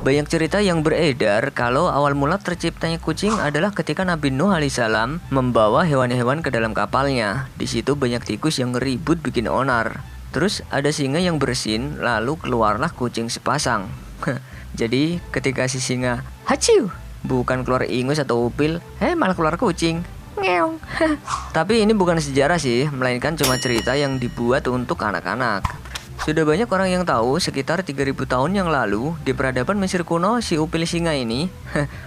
Banyak cerita yang beredar kalau awal mula terciptanya kucing adalah ketika Nabi Nuh alaihissalam membawa hewan-hewan ke dalam kapalnya. Di situ banyak tikus yang ribut bikin onar. Terus ada singa yang bersin, lalu keluarlah kucing sepasang. Jadi ketika si singa haciu, bukan keluar ingus atau upil, malah keluar kucing. Ngeong. Tapi ini bukan sejarah sih, melainkan cuma cerita yang dibuat untuk anak-anak. Sudah banyak orang yang tahu sekitar 3000 tahun yang lalu di peradaban Mesir kuno si upil singa ini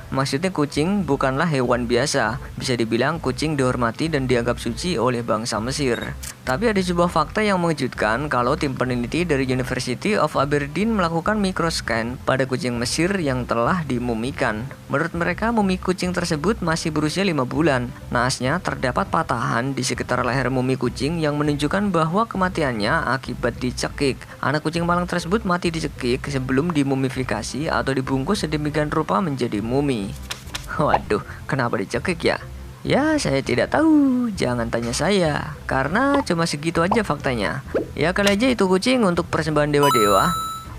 maksudnya kucing bukanlah hewan biasa. Bisa dibilang kucing dihormati dan dianggap suci oleh bangsa Mesir. Tapi ada sebuah fakta yang mengejutkan kalau tim peneliti dari University of Aberdeen melakukan mikroscan pada kucing Mesir yang telah dimumikan. Menurut mereka mumi kucing tersebut masih berusia 5 bulan. Naasnya terdapat patahan di sekitar leher mumi kucing yang menunjukkan bahwa kematiannya akibat dicekik. Anak kucing malang tersebut mati dicekik sebelum dimumifikasi atau dibungkus sedemikian rupa menjadi mumi. Waduh, kenapa dicekik ya? Ya, saya tidak tahu. Jangan tanya saya, karena cuma segitu aja faktanya. Ya kali aja itu kucing untuk persembahan dewa-dewa.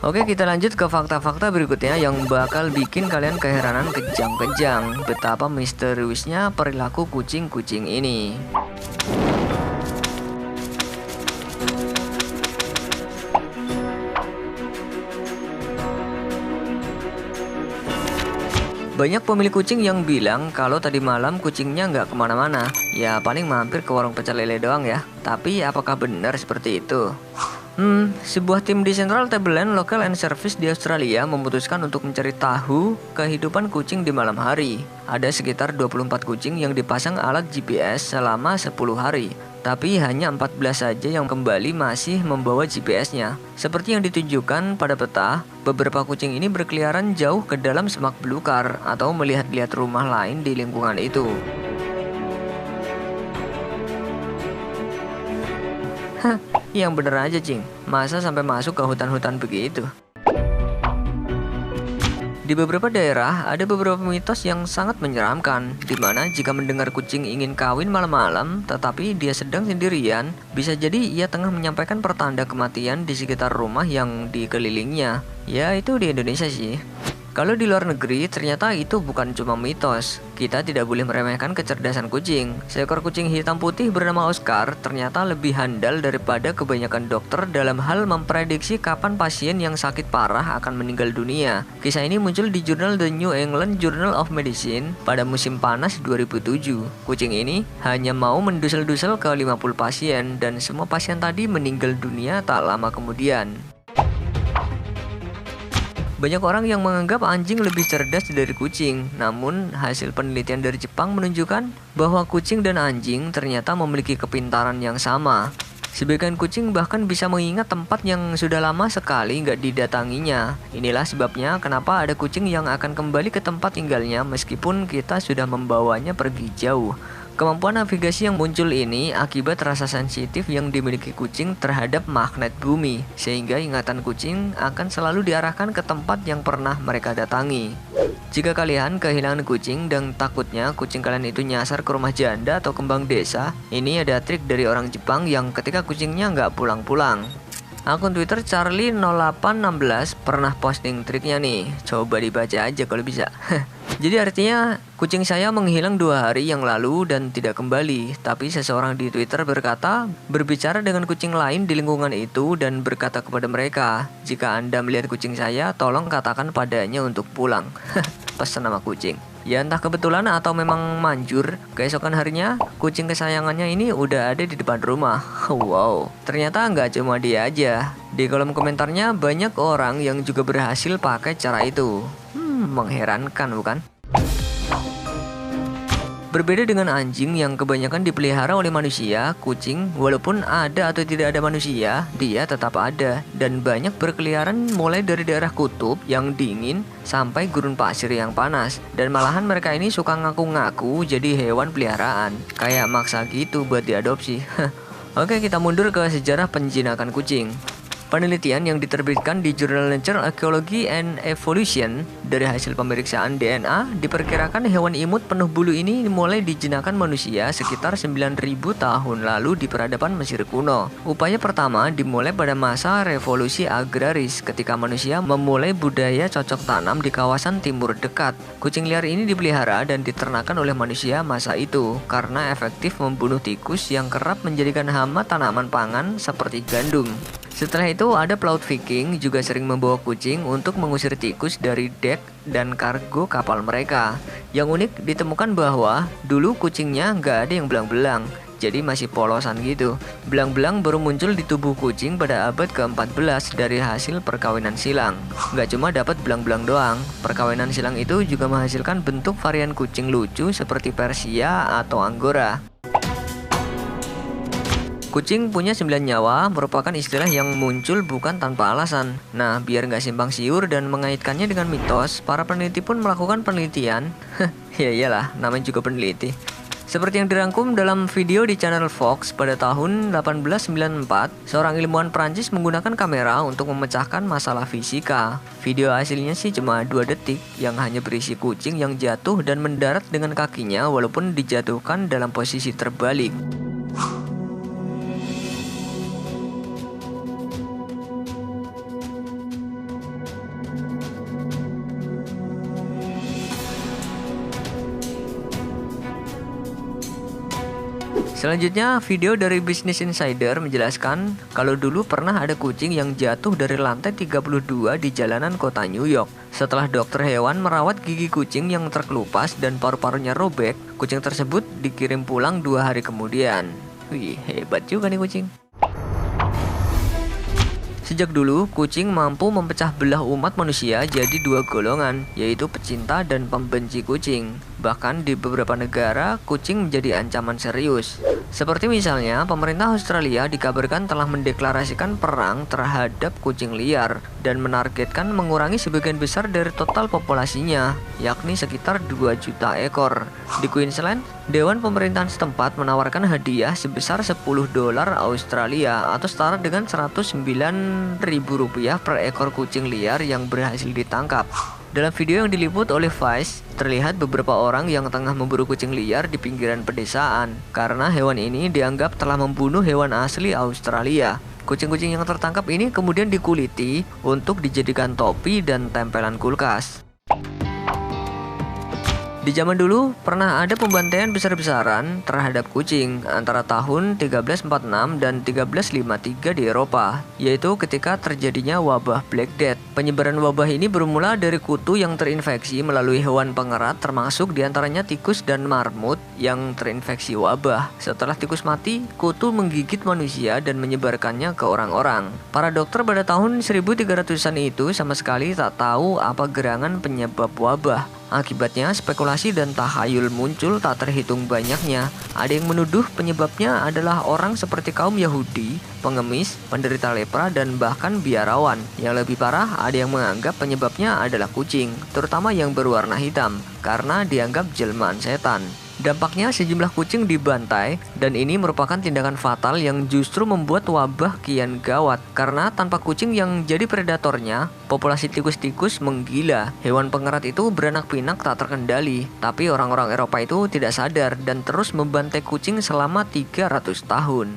Oke, kita lanjut ke fakta-fakta berikutnya yang bakal bikin kalian keheranan kejang-kejang betapa misteriusnya perilaku kucing-kucing ini. Banyak pemilik kucing yang bilang kalau tadi malam kucingnya nggak kemana-mana. Ya paling mampir ke warung pecel lele doang ya. Tapi apakah benar seperti itu? Sebuah tim di Central Tableland Local and Service di Australia memutuskan untuk mencari tahu kehidupan kucing di malam hari. Ada sekitar 24 kucing yang dipasang alat GPS selama 10 hari. Tapi hanya 14 saja yang kembali masih membawa GPS-nya. Seperti yang ditunjukkan pada peta, beberapa kucing ini berkeliaran jauh ke dalam semak belukar atau melihat-lihat rumah lain di lingkungan itu. Yang bener aja cing, masa sampai masuk ke hutan-hutan begitu? Di beberapa daerah, ada beberapa mitos yang sangat menyeramkan, di mana jika mendengar kucing ingin kawin malam-malam, tetapi dia sedang sendirian, bisa jadi ia tengah menyampaikan pertanda kematian di sekitar rumah yang dikelilingnya. Ya, itu di Indonesia sih. Kalau di luar negeri, ternyata itu bukan cuma mitos. Kita tidak boleh meremehkan kecerdasan kucing. Seekor kucing hitam putih bernama Oscar ternyata lebih handal daripada kebanyakan dokter dalam hal memprediksi kapan pasien yang sakit parah akan meninggal dunia. Kisah ini muncul di jurnal The New England Journal of Medicine pada musim panas 2007. Kucing ini hanya mau mendusel-dusel ke 50 pasien dan semua pasien tadi meninggal dunia tak lama kemudian. Banyak orang yang menganggap anjing lebih cerdas dari kucing, namun hasil penelitian dari Jepang menunjukkan bahwa kucing dan anjing ternyata memiliki kepintaran yang sama. Sebagian kucing bahkan bisa mengingat tempat yang sudah lama sekali nggak didatanginya. Inilah sebabnya kenapa ada kucing yang akan kembali ke tempat tinggalnya meskipun kita sudah membawanya pergi jauh. Kemampuan navigasi yang muncul ini akibat rasa sensitif yang dimiliki kucing terhadap magnet bumi, sehingga ingatan kucing akan selalu diarahkan ke tempat yang pernah mereka datangi. Jika kalian kehilangan kucing dan takutnya kucing kalian itu nyasar ke rumah janda atau kembang desa, ini ada trik dari orang Jepang yang ketika kucingnya nggak pulang-pulang. Akun Twitter Charlie0816 pernah posting triknya nih, coba dibaca aja kalau bisa. Jadi artinya kucing saya menghilang 2 hari yang lalu dan tidak kembali. Tapi seseorang di Twitter berbicara dengan kucing lain di lingkungan itu dan berkata kepada mereka, jika Anda melihat kucing saya, tolong katakan padanya untuk pulang. Pesan nama kucing. Ya entah kebetulan atau memang manjur, keesokan harinya kucing kesayangannya ini udah ada di depan rumah. Wow, ternyata nggak cuma dia aja. Di kolom komentarnya banyak orang yang juga berhasil pakai cara itu. Mengherankan bukan? Berbeda dengan anjing yang kebanyakan dipelihara oleh manusia, kucing walaupun ada atau tidak ada manusia, dia tetap ada dan banyak berkeliaran mulai dari daerah kutub yang dingin sampai gurun pasir yang panas. Dan malahan mereka ini suka ngaku-ngaku jadi hewan peliharaan, kayak maksa gitu buat diadopsi. Oke, kita mundur ke sejarah penjinakan kucing. Penelitian yang diterbitkan di jurnal Nature Ecology and Evolution dari hasil pemeriksaan DNA diperkirakan hewan imut penuh bulu ini mulai dijinakan manusia sekitar 9.000 tahun lalu di peradaban Mesir kuno. Upaya pertama dimulai pada masa revolusi agraris ketika manusia memulai budaya cocok tanam di kawasan timur dekat. Kucing liar ini dipelihara dan diternakan oleh manusia masa itu karena efektif membunuh tikus yang kerap menjadikan hama tanaman pangan seperti gandum. Setelah itu ada pelaut Viking juga sering membawa kucing untuk mengusir tikus dari dek dan kargo kapal mereka. Yang unik ditemukan bahwa dulu kucingnya nggak ada yang belang-belang, jadi masih polosan gitu. Belang-belang baru muncul di tubuh kucing pada abad ke-14 dari hasil perkawinan silang. Nggak cuma dapat belang-belang doang, perkawinan silang itu juga menghasilkan bentuk varian kucing lucu seperti Persia atau Angora. Kucing punya 9 nyawa merupakan istilah yang muncul bukan tanpa alasan. Nah, biar nggak simpang siur dan mengaitkannya dengan mitos, para peneliti pun melakukan penelitian. Ya iyalah, namanya juga peneliti. Seperti yang dirangkum dalam video di channel Fox pada tahun 1894, seorang ilmuwan Prancis menggunakan kamera untuk memecahkan masalah fisika. Video hasilnya sih cuma 2 detik yang hanya berisi kucing yang jatuh dan mendarat dengan kakinya walaupun dijatuhkan dalam posisi terbalik. Selanjutnya, video dari Business Insider menjelaskan kalau dulu pernah ada kucing yang jatuh dari lantai 32 di jalanan kota New York. Setelah dokter hewan merawat gigi kucing yang terkelupas dan paru-parunya robek, kucing tersebut dikirim pulang 2 hari kemudian. Wih, hebat juga nih kucing. Sejak dulu, kucing mampu memecah belah umat manusia jadi 2 golongan, yaitu pecinta dan pembenci kucing. Bahkan di beberapa negara, kucing menjadi ancaman serius. Seperti misalnya, pemerintah Australia dikabarkan telah mendeklarasikan perang terhadap kucing liar dan menargetkan mengurangi sebagian besar dari total populasinya, yakni sekitar 2 juta ekor. Di Queensland, Dewan Pemerintahan setempat menawarkan hadiah sebesar $10 Australia atau setara dengan Rp109.000 per ekor kucing liar yang berhasil ditangkap. Dalam video yang diliput oleh Vice, terlihat beberapa orang yang tengah memburu kucing liar di pinggiran pedesaan karena hewan ini dianggap telah membunuh hewan asli Australia. Kucing-kucing yang tertangkap ini kemudian dikuliti untuk dijadikan topi dan tempelan kulkas. Di zaman dulu, pernah ada pembantaian besar-besaran terhadap kucing antara tahun 1346 dan 1353 di Eropa, yaitu ketika terjadinya wabah Black Death. Penyebaran wabah ini bermula dari kutu yang terinfeksi melalui hewan pengerat, termasuk diantaranya tikus dan marmut yang terinfeksi wabah. Setelah tikus mati, kutu menggigit manusia dan menyebarkannya ke orang-orang. Para dokter pada tahun 1300-an itu sama sekali tak tahu apa gerangan penyebab wabah. Akibatnya spekulasi dan tahayul muncul tak terhitung banyaknya. Ada yang menuduh penyebabnya adalah orang seperti kaum Yahudi, pengemis, penderita lepra, dan bahkan biarawan. Yang lebih parah, ada yang menganggap penyebabnya adalah kucing, terutama yang berwarna hitam, karena dianggap jelmaan setan. Dampaknya sejumlah kucing dibantai dan ini merupakan tindakan fatal yang justru membuat wabah kian gawat karena tanpa kucing yang jadi predatornya, populasi tikus-tikus menggila. Hewan pengerat itu beranak pinak tak terkendali, tapi orang-orang Eropa itu tidak sadar dan terus membantai kucing selama 300 tahun.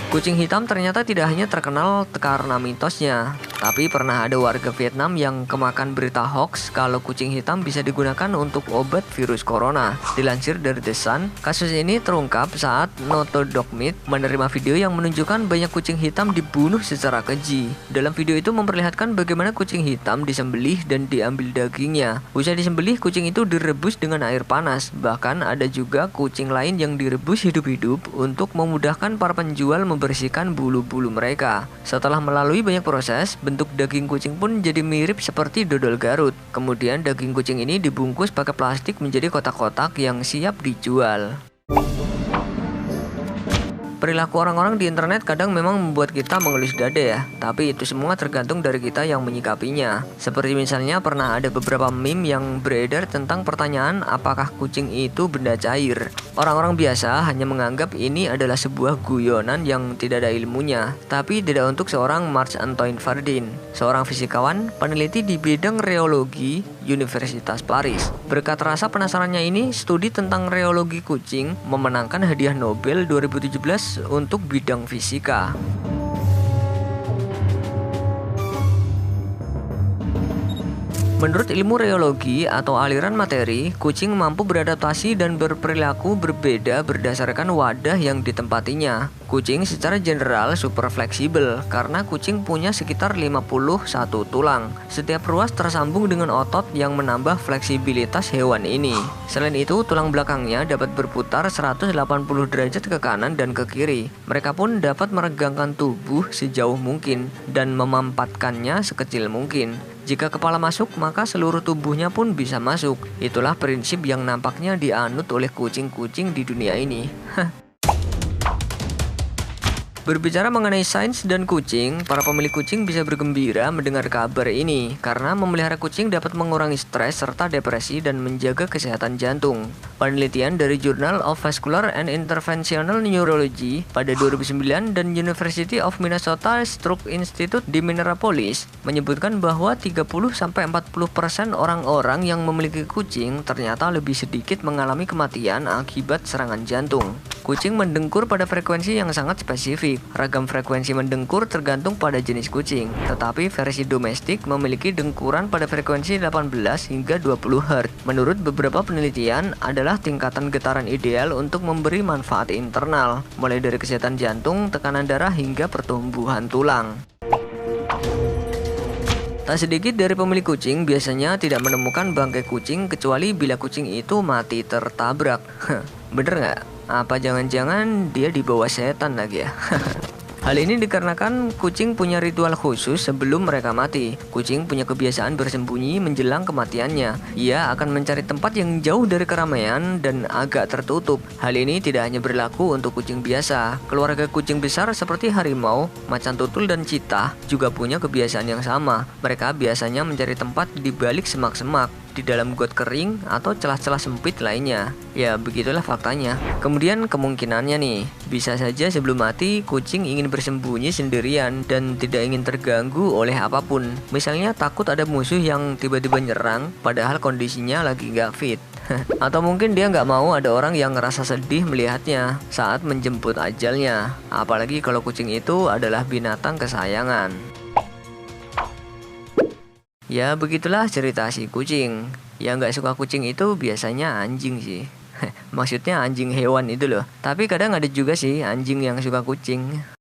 Kucing hitam ternyata tidak hanya terkenal karena mitosnya, tapi pernah ada warga Vietnam yang kemakan berita hoax kalau kucing hitam bisa digunakan untuk obat virus corona. Dilansir dari The Sun, kasus ini terungkap saat Noto Dog Meat menerima video yang menunjukkan banyak kucing hitam dibunuh secara keji. Dalam video itu memperlihatkan bagaimana kucing hitam disembelih dan diambil dagingnya. Usai disembelih, kucing itu direbus dengan air panas. Bahkan ada juga kucing lain yang direbus hidup-hidup untuk memudahkan para penjual membersihkan bulu-bulu mereka. Setelah melalui banyak proses, bentuk daging kucing pun jadi mirip seperti dodol Garut. Kemudian daging kucing ini dibungkus pakai plastik menjadi kotak-kotak yang siap dijual. Perilaku orang-orang di internet kadang memang membuat kita mengelus dada ya, tapi itu semua tergantung dari kita yang menyikapinya. Seperti misalnya pernah ada beberapa meme yang beredar tentang pertanyaan apakah kucing itu benda cair. Orang-orang biasa hanya menganggap ini adalah sebuah guyonan yang tidak ada ilmunya, tapi tidak untuk seorang Marc-Antoine Verdin, seorang fisikawan peneliti di bidang reologi Universitas Paris. Berkat rasa penasarannya ini, studi tentang reologi kucing memenangkan hadiah Nobel 2017 untuk bidang fisika. Menurut ilmu reologi atau aliran materi, kucing mampu beradaptasi dan berperilaku berbeda berdasarkan wadah yang ditempatinya. Kucing secara general super fleksibel karena kucing punya sekitar 51 tulang. Setiap ruas tersambung dengan otot yang menambah fleksibilitas hewan ini. Selain itu, tulang belakangnya dapat berputar 180 derajat ke kanan dan ke kiri. Mereka pun dapat meregangkan tubuh sejauh mungkin dan memampatkannya sekecil mungkin. Jika kepala masuk, maka seluruh tubuhnya pun bisa masuk. Itulah prinsip yang nampaknya dianut oleh kucing-kucing di dunia ini. Berbicara mengenai sains dan kucing, para pemilik kucing bisa bergembira mendengar kabar ini karena memelihara kucing dapat mengurangi stres serta depresi dan menjaga kesehatan jantung. Penelitian dari Journal of Vascular and Interventional Neurology pada 2009 dan University of Minnesota Stroke Institute di Minneapolis menyebutkan bahwa 30-40% orang-orang yang memiliki kucing ternyata lebih sedikit mengalami kematian akibat serangan jantung. Kucing mendengkur pada frekuensi yang sangat spesifik. Ragam frekuensi mendengkur tergantung pada jenis kucing, tetapi versi domestik memiliki dengkuran pada frekuensi 18 hingga 20 Hz. Menurut beberapa penelitian, adalah tingkatan getaran ideal untuk memberi manfaat internal, mulai dari kesehatan jantung, tekanan darah, hingga pertumbuhan tulang. Tak sedikit dari pemilik kucing biasanya tidak menemukan bangkai kucing kecuali bila kucing itu mati tertabrak. Bener nggak? Apa jangan-jangan dia dibawa setan lagi ya? Hal ini dikarenakan kucing punya ritual khusus sebelum mereka mati. Kucing punya kebiasaan bersembunyi menjelang kematiannya. Ia akan mencari tempat yang jauh dari keramaian dan agak tertutup. Hal ini tidak hanya berlaku untuk kucing biasa. Keluarga kucing besar seperti harimau, macan tutul, dan citah juga punya kebiasaan yang sama. Mereka biasanya mencari tempat di balik semak-semak, di dalam got kering atau celah-celah sempit lainnya. Ya, begitulah faktanya. Kemudian kemungkinannya nih, bisa saja sebelum mati kucing ingin bersembunyi sendirian dan tidak ingin terganggu oleh apapun. Misalnya takut ada musuh yang tiba-tiba nyerang padahal kondisinya lagi gak fit. Atau mungkin dia nggak mau ada orang yang ngerasa sedih melihatnya saat menjemput ajalnya. Apalagi kalau kucing itu adalah binatang kesayangan. Ya begitulah cerita si kucing. Yang nggak suka kucing itu biasanya anjing sih. Maksudnya anjing hewan itu loh. Tapi kadang ada juga sih anjing yang suka kucing.